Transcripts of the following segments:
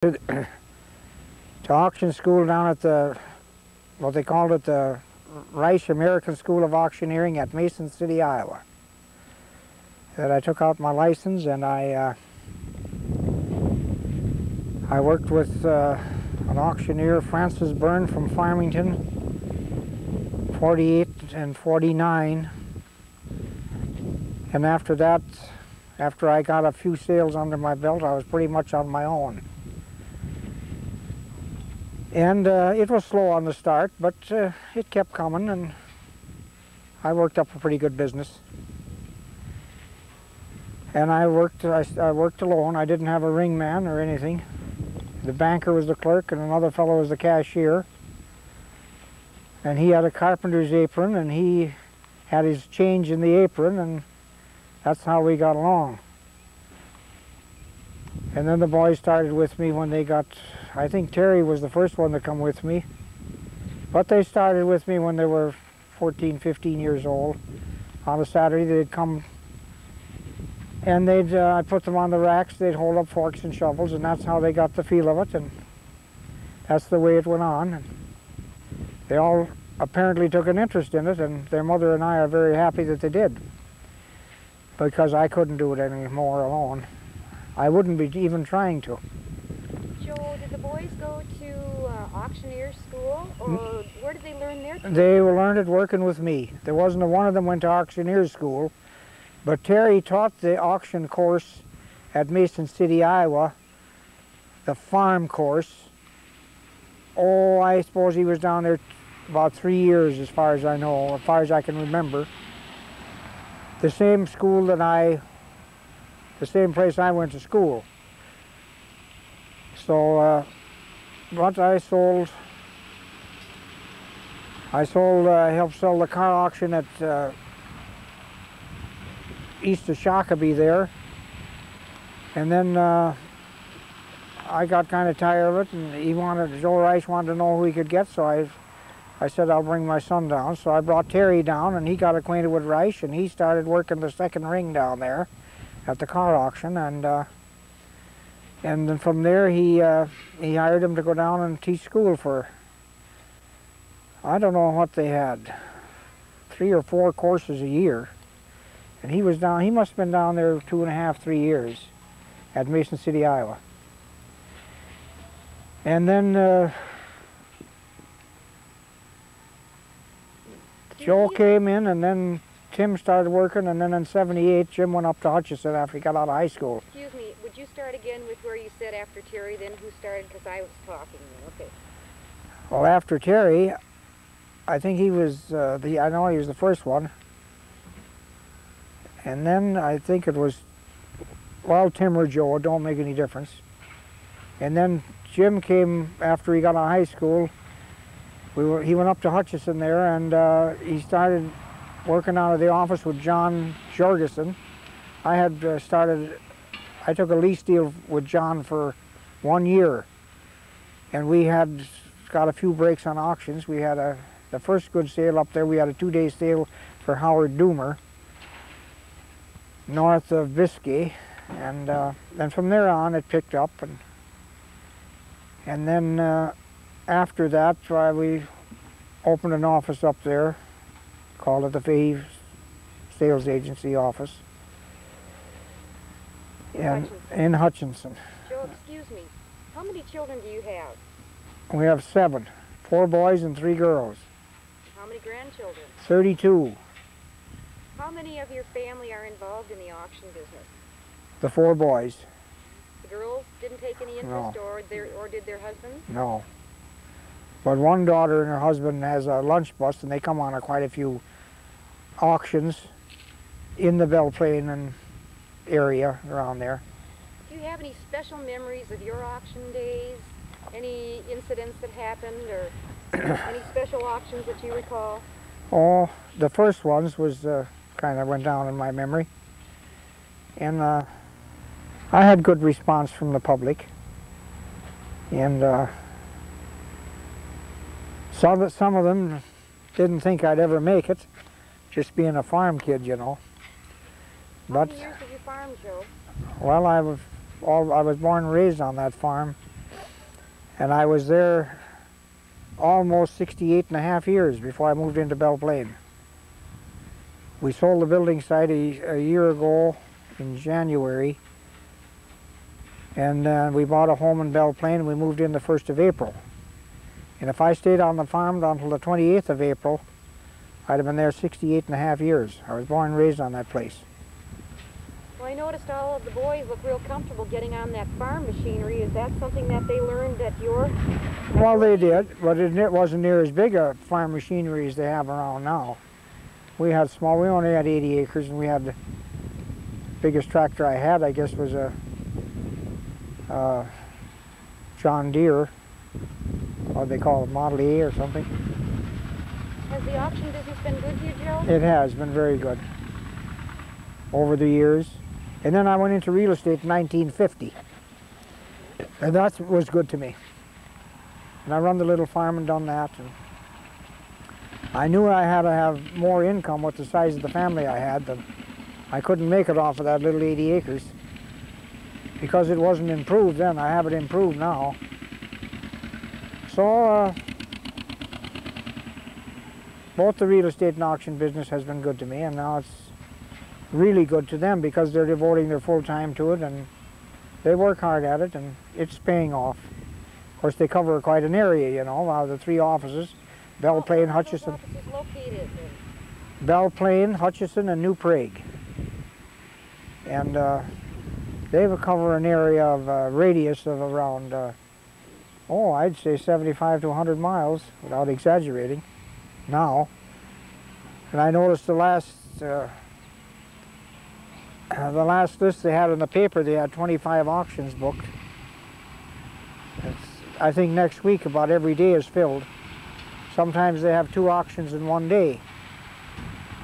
to auction school down at the, what they called it, the Rice American School of Auctioneering at Mason City, Iowa. That I took out my license, and I worked with an auctioneer, Francis Byrne from Farmington, 48 and 49. And after that, after I got a few sales under my belt, I was pretty much on my own. And it was slow on the start, but it kept coming, and I worked up a pretty good business. And I worked alone. I didn't have a ring man or anything. The banker was the clerk, and another fellow was the cashier. And he had a carpenter's apron, and he had his change in the apron, and that's how we got along. And then the boys started with me when they got, I think Terry was the first one to come with me. But they started with me when they were 14, 15 years old. On a Saturday they'd come and I'd put them on the racks, they'd hold up forks and shovels, and that's how they got the feel of it, and that's the way it went on. And they all apparently took an interest in it, and their mother and I are very happy that they did, because I couldn't do it anymore alone. I wouldn't be even trying to. Joe, did the boys go to auctioneer school, or where did they learn their trade? They learned it working with me. There wasn't one of them went to auctioneer school, but Terry taught the auction course at Mason City, Iowa, the farm course. Oh, I suppose he was down there about 3 years, as far as I know, as far as I can remember. The same school that the same place I went to school. So, but I helped sell the car auction at east of Shakopee there. And then I got kind of tired of it, and Joe Rice wanted to know who he could get, so I said I'll bring my son down. So I brought Terry down, and he got acquainted with Rice, and he started working the second ring down there at the car auction, and then from there he hired him to go down and teach school for, I don't know what they had, 3 or 4 courses a year. And he must have been down there 2.5, 3 years at Mason City, Iowa. And then Joe came in, and then Tim started working, and then in '78 Jim went up to Hutchinson after he got out of high school. Excuse me, would you start again with where you said after Terry, then who started, because I was talking. Okay. Well, after Terry, I think he was, I know he was the first one. And then I think it was, well, Tim or Joe, it don't make any difference. And then Jim came after he got out of high school. He went up to Hutchinson there, and he started working out of the office with John Jorgensen. I took a lease deal with John for 1 year, and we had got a few breaks on auctions. We had the first good sale up there. We had a 2-day sale for Howard Doomer, north of Biscay, and then from there on it picked up, and then after that we opened an office up there, called it the Fahey Sales Agency office in Hutchinson. Joe, excuse me, how many children do you have? We have 7, 4 boys and 3 girls. How many grandchildren? 32. How many of your family are involved in the auction business? The 4 boys. The girls didn't take any interest, No. or did their husbands? No. But one daughter and her husband has a lunch bus, and they come on quite a few auctions in the Belle Plaine and area around there. Do you have any special memories of your auction days? Any incidents that happened, or any special auctions that you recall? Oh, the first ones was kind of went down in my memory. And I had good response from the public. And some of them didn't think I'd ever make it, just being a farm kid, you know. How many years did you farm, Joe? Well, I was born and raised on that farm. And I was there almost 68.5 years before I moved into Belle Plaine. We sold the building site a year ago in January, and we bought a home in Belle Plaine and we moved in the 1st of April. And if I stayed on the farm until the 28th of April, I'd have been there 68.5 years. I was born and raised on that place. Well, I noticed all of the boys look real comfortable getting on that farm machinery. Is that something that they learned at your... Well, they did, but it wasn't near as big a farm machinery as they have around now. We had small, we only had 80 acres, and we had the biggest tractor I had, I guess, was a John Deere, or they call it Model A or something. Has the auction business been good to you, Joe? It has been very good over the years. And then I went into real estate in 1950. And that was good to me. And I run the little farm and done that. And I knew I had to have more income with the size of the family I had. Than I couldn't make it off of that little 80 acres. Because it wasn't improved then. I have it improved now. So, both the real estate and auction business has been good to me, and now it's really good to them because they're devoting their full time to it, and they work hard at it, and it's paying off. Of course, they cover quite an area, you know, out of the 3 offices, Belle Plaine, Hutchison. Belle Plaine, Hutchison, and New Prague. And they cover an area of radius of around, I'd say 75 to 100 miles, without exaggerating, now. And I noticed the last list they had in the paper, they had 25 auctions booked. I think next week about every day is filled. Sometimes they have 2 auctions in one day,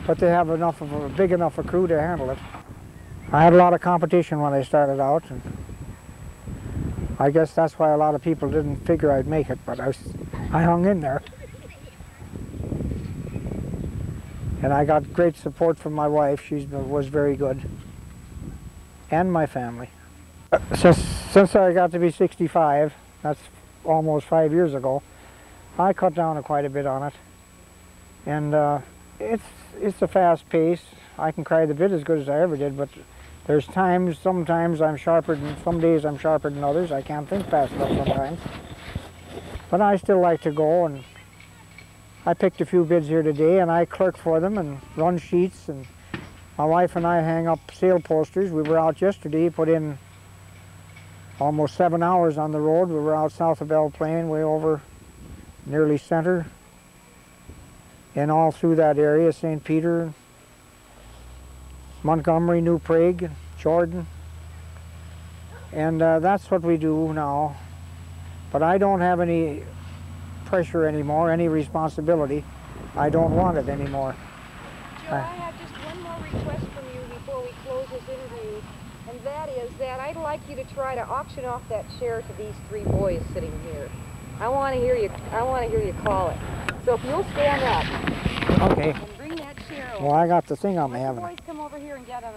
but they have enough of a big enough a crew to handle it. I had a lot of competition when I started out, and I guess that's why a lot of people didn't figure I'd make it, but I hung in there. And I got great support from my wife. She was very good. And my family. Since I got to be 65, that's almost 5 years ago, I cut down quite a bit on it. And it's a fast pace. I can cry the bit as good as I ever did, but there's sometimes I'm sharper than, some days I'm sharper than others. I can't think fast enough sometimes. But I still like to go, and I picked a few bids here today, and I clerk for them and run sheets, and my wife and I hang up sale posters. We were out yesterday, put in almost 7 hours on the road. We were out south of Belle Plaine, way over nearly center, and all through that area, St. Peter, Montgomery, New Prague, Jordan. And that's what we do now. But I don't have any pressure anymore, any responsibility. I don't want it anymore. Joe, I have just one more request from you before we close this interview, and that is that I'd like you to try to auction off that chair to these 3 boys sitting here. I want to hear you call it. So if you'll stand up. Okay. And bring that chair over. Well, I got the thing on me, haven't I? Boys, come over here and get on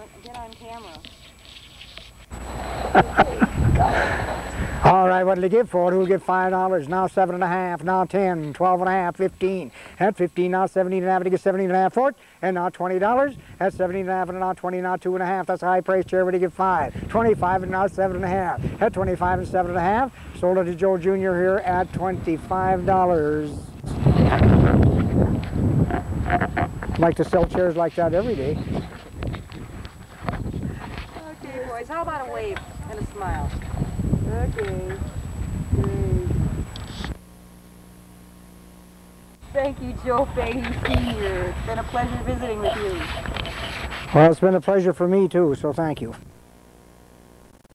camera. All right, what'll they give for it? Who'll get $5? Now 7.5, now 10, 12.5, 15. At 15, now 17.5, to get 17.5 for it. And now $20. At 17.5, and now 20, now 2.5. That's a high price chair, where they get 5. 25, and now 7.5. At 25 and 7.5. Sold it to Joe Jr. here at $25. I'd like to sell chairs like that every day. Okay, boys, how about a wave and a smile? Okay. Great. Thank you, Joe Fahey Sr. It's been a pleasure visiting with you. Well, it's been a pleasure for me too, so thank you.